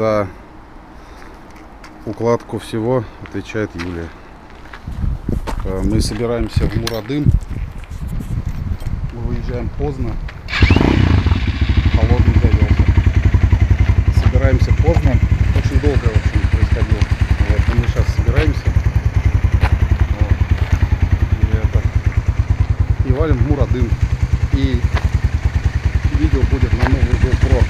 за укладку всего отвечает Юлия. Мы собираемся в Мурадым. Мы выезжаем поздно. Холодный завелся. Собираемся поздно. Очень долго, в общем, происходило. Вот, мы сейчас собираемся. Вот. И валим в Мурадым. И видео будет на новый GoPro.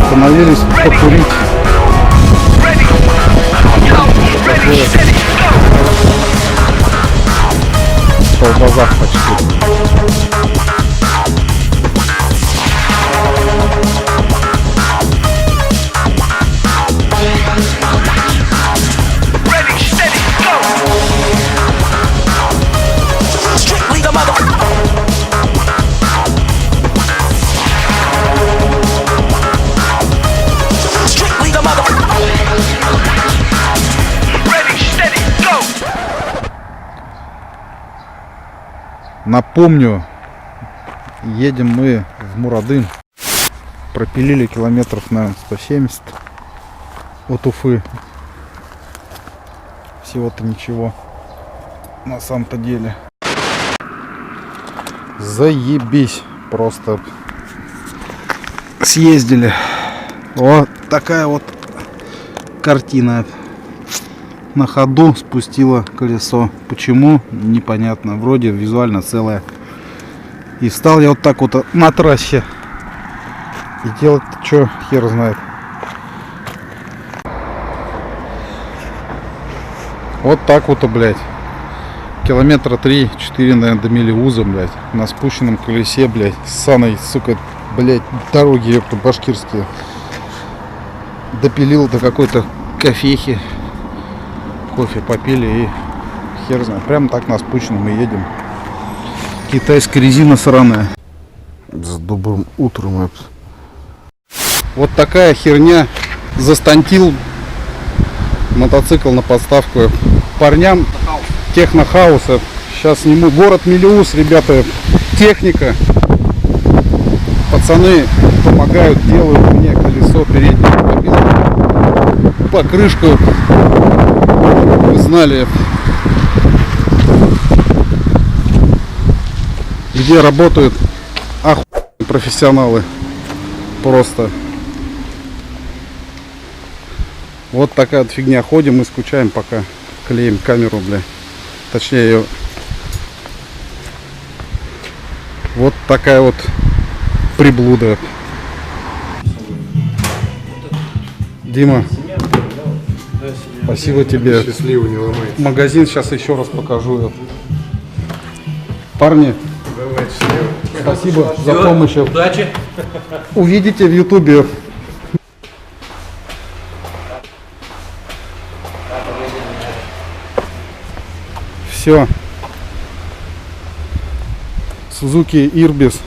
Остановились покурить. Колбазах почти. Напомню, едем мы в Мурадым. Пропилили километров, наверное, 170 от Уфы. Всего-то ничего на самом-то деле. Заебись, просто съездили. Вот такая вот картина. На ходу спустила колесо. Почему? Непонятно. Вроде визуально целое. И встал я вот так вот на трассе. И делать-то что, хер знает. Вот так вот, блядь. Километра 3-4, наверное, до Мелеуза, блядь. На спущенном колесе, блядь. Ссаной, сука, блядь, дороги башкирские. Допилил до какой-то кофехи. Кофе попили и хер знает. Прямо так на спущенном мы едем. Китайская резина сраная. С добрым утром. Вот такая херня. Застантил мотоцикл на подставку парням технохауса. Сейчас сниму город Мелеуз, ребята. Техника. Пацаны помогают, делают мне колесо переднее. Покрышку. Вы знали, где работают охуенные профессионалы. Просто вот такая вот фигня. Ходим и скучаем, пока клеим камеру, бля. Точнее ее. Вот такая вот приблуда. Дима, спасибо тебе. Счастливо, не ломай. Магазин сейчас еще раз покажу. Парни, Давай, счастливо. спасибо за помощь. Удачи. Увидите в ютубе. Все. Suzuki Irbis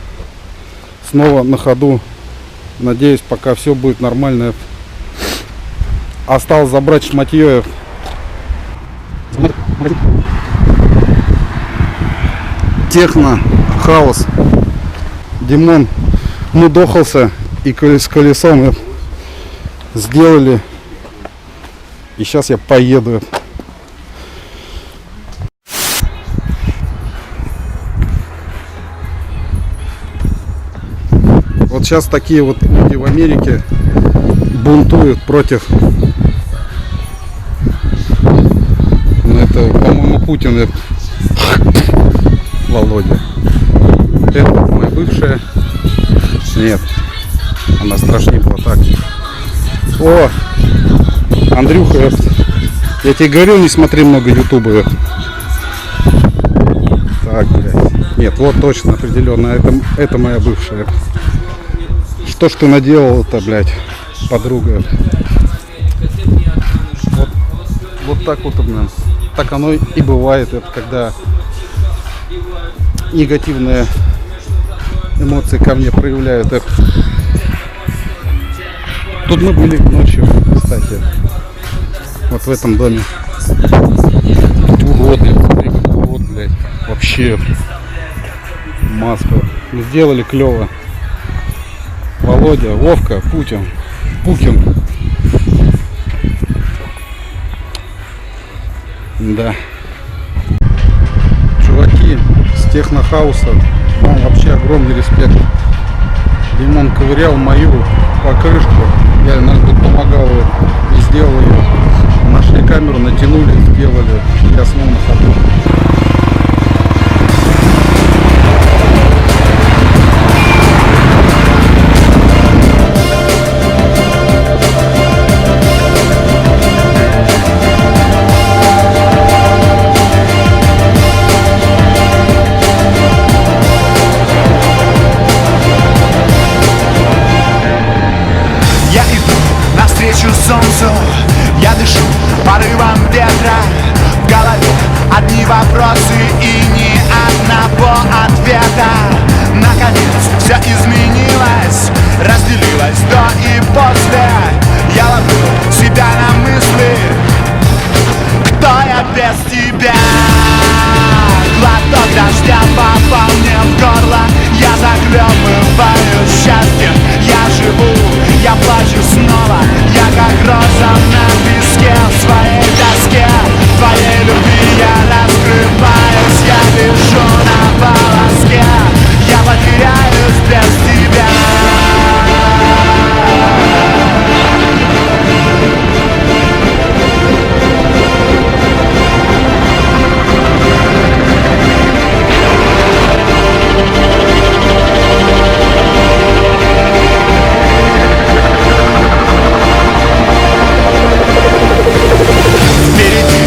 снова на ходу. Надеюсь, пока все будет нормально. Осталось забрать шматье. Техно хаус. Димон мудохался и с колесом сделали. И сейчас я поеду. Вот сейчас такие вот люди в Америке бунтуют против, ну это, по-моему, Путин, это Володя. Это моя бывшая. Нет, она страшнее была так. О, Андрюха, я тебе говорил, не смотри много ютуба. Так, блядь. Нет, вот точно, определенно, это моя бывшая. Что ж ты наделал-то, блядь, подруга? Вот так вот, блин. Так оно и бывает, это когда негативные эмоции ко мне проявляют. Это. Тут мы были ночью, кстати, вот в этом доме. Вот, блядь, вообще маска. Сделали клево. Володя, Вовка, Пукин. Да. Чуваки с технохауса, вам вообще огромный респект. Димон ковырял мою покрышку. Я иногда помогал и сделал ее. Нашли камеру, натянули, сделали. Я снова на ходу. Солнцу я дышу порывом ветра. В голове одни вопросы и ни одного ответа. Наконец все изменилось, разделилось до и после. Я ловлю себя на мысли, кто я без тебя. Глоток дождя попал мне в горло. Я захлебываюсь счастьем. Я живу, я плачу снова. Я как роза на песке в своей тоске. В твоей любви я раскрываюсь. Я лежу на волоске. Я потеряюсь без тебя. Впереди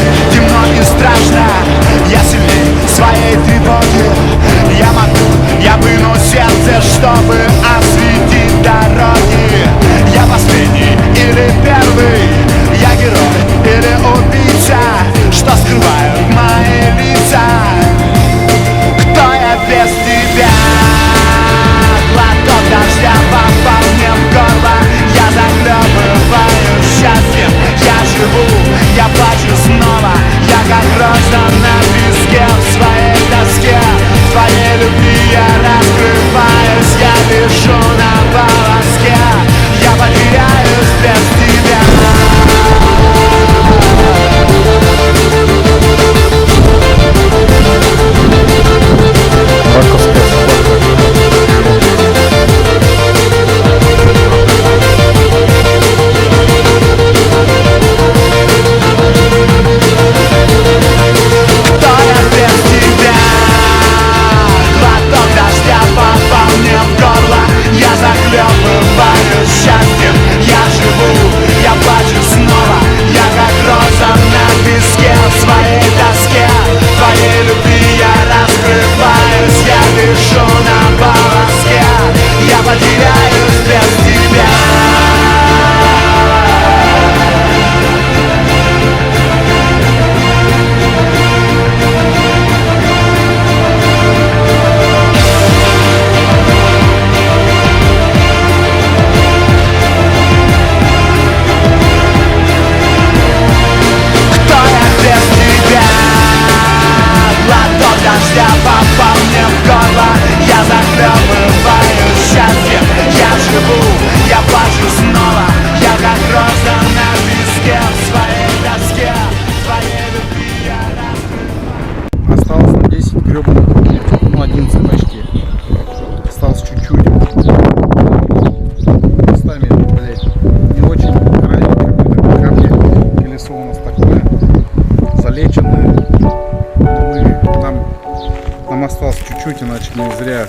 осталось чуть-чуть, иначе мы зря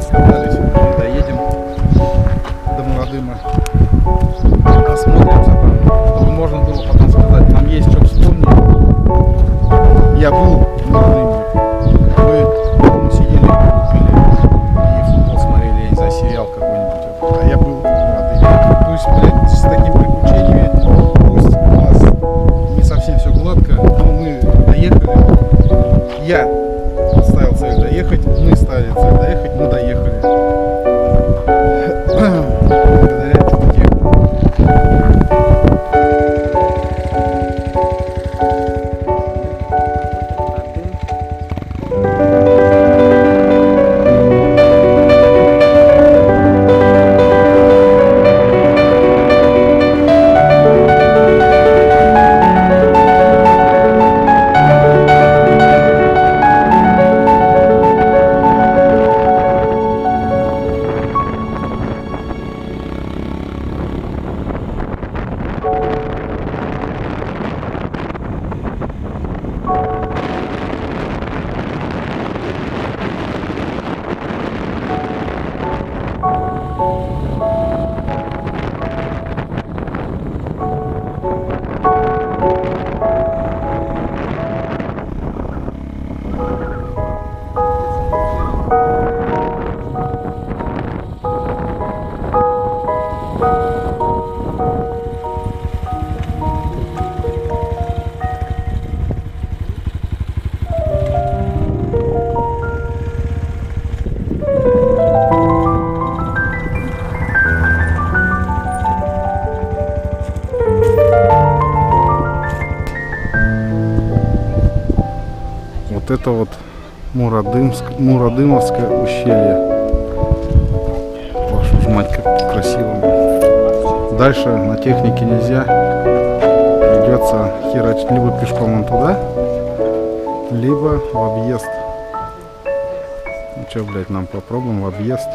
сказались. Доедем до Мурадыма. Осмотримся там, чтобы можно было потом сказать, нам есть что вспомнить. Я был в Мурадыме. Мы дома сидели, пили и футбол смотрели, я не знаю, сериал какой-нибудь. А я был в Мурадыме. Пусть, блядь, с такими приключениями, пусть у нас не совсем все гладко, но мы доехали. Я ставил цель доехать, мы ставили цель доехать, мы доехали. Благодаря чуваке. Вот это вот Мурадымовское ущелье. Вашу ж мать, как красиво. Дальше на технике нельзя. Придется херачить либо пешком вон туда, либо в объезд. Ну что, блядь, нам попробуем в объезд.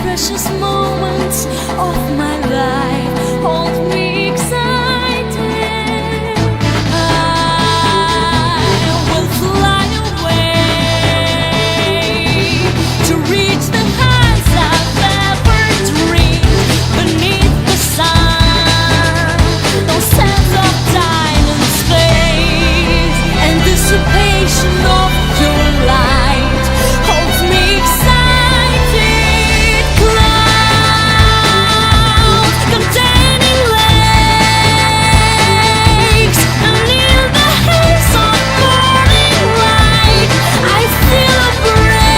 precious moments of my life hold me excited. I will fly away to reach the heights I've ever dreamed beneath the sun. No sense of time and space, anticipation of your light holds me excited. Clouds containing lakes, and in the haze of morning light, I feel embraced.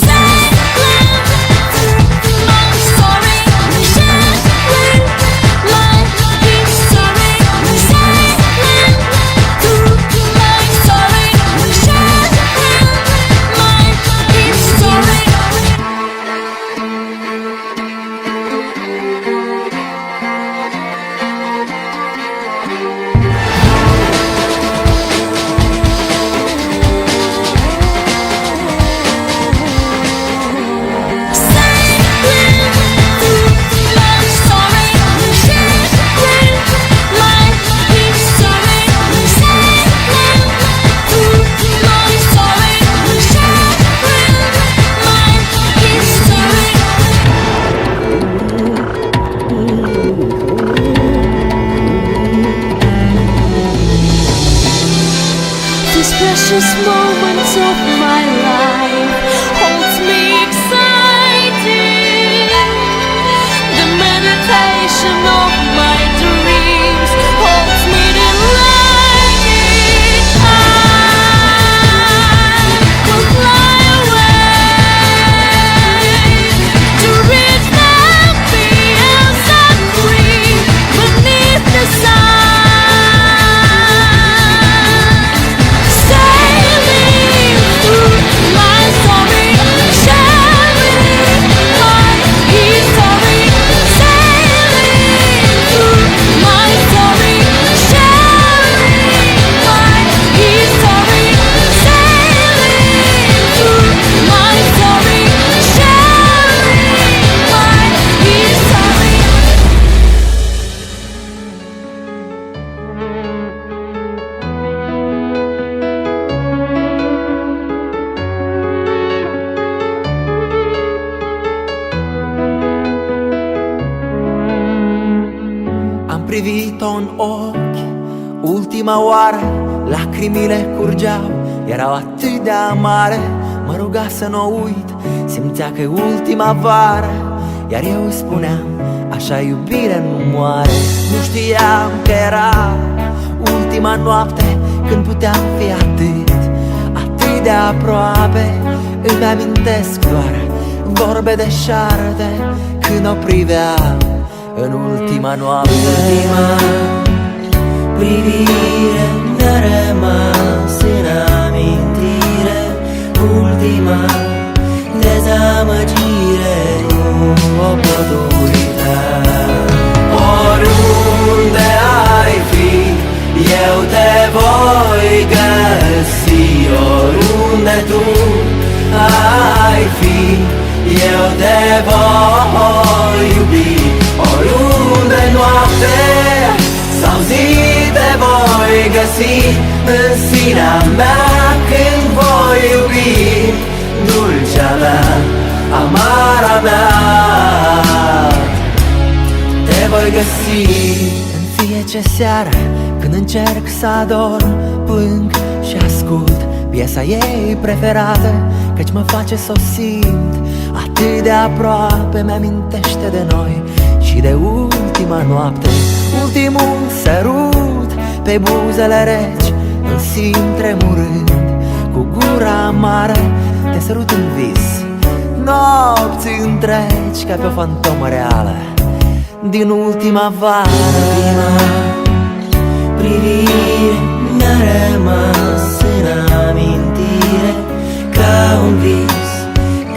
Sailing through my story, shattering my history. Sailing through my story, shattering my history. These precious moments of my life holds me excited. The meditation of my dreams holds me delighted. I will fly away to reach the fields of green beneath the sun. Sailing through my story, sharing my history. Sailing through my story, sharing my history. Sailing through my story, sharing my history. Am privit-o în ochi ultima oară, lacrimile curgeau, erau atât de amare. Mă ruga să n-o uit, simțea că e ultima vară, iar eu îi spuneam, așa iubire nu moare. Nu știam că era ultima noapte, când puteam fi atât de aproape. Îmi amintesc doar vorbe de șarpe, când o priveam în ultima noapte. Ultima privire mi-a rămas în amintire. Ultima dezamăgire nu o pot uita. Oriunde ai fi, eu te voi găsi. Oriunde tu ai fi, eu te voi iubi. Oriunde noapte sau zi te voi găsi. În sinea mea când voi iubi, dulcea mea, amara mea, te voi găsi. În fiecare seară când încerc să adorm, plâng și ascult piesa ei preferată, căci mă face să o simt atât de aproape. Mi-amintește de noi și de ultima noapte. Ultimul sărut pe buzele reci, îl simt tremurând cu gura amară. Te sărut în vis, nopți întregi, ca pe o fantomă reală din ultima vară. Ultima privire mi-a rămas în amintire, ca un vis,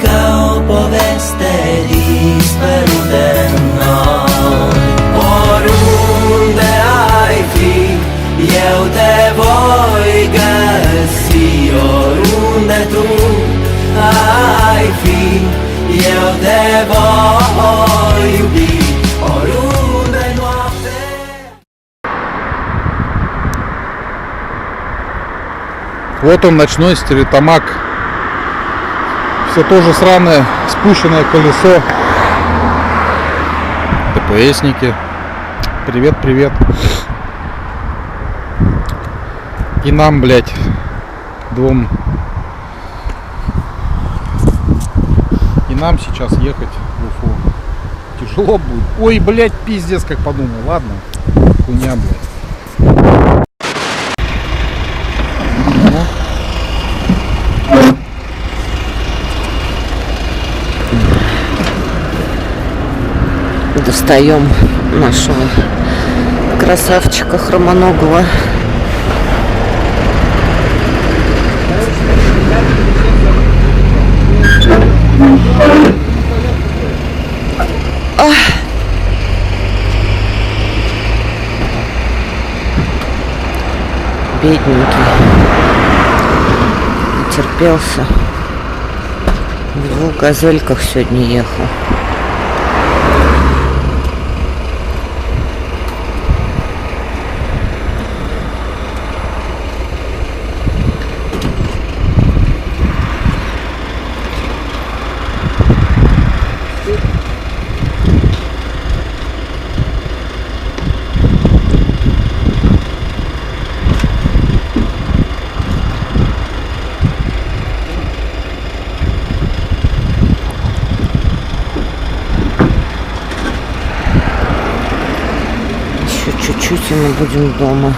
ca o poveste dispărută în noi. Oriunde ai fi, eu te voi găsi. Oriunde tu io devo iubi oriunde noapte. Вот он, ночной Стерлитамак. Все тоже сраное, спущенное колесо. ДПСники. Привет, привет. И нам, блядь, двум. И нам сейчас ехать в Уфу. Тяжело будет. Ой, блядь, пиздец, как подумал. Ладно. Хуйня, блядь. Достаем нашего красавчика хромоногого. Бедненький. Терпелся. В 2 газельках сегодня ехал. Чуть-чуть и мы будем дома.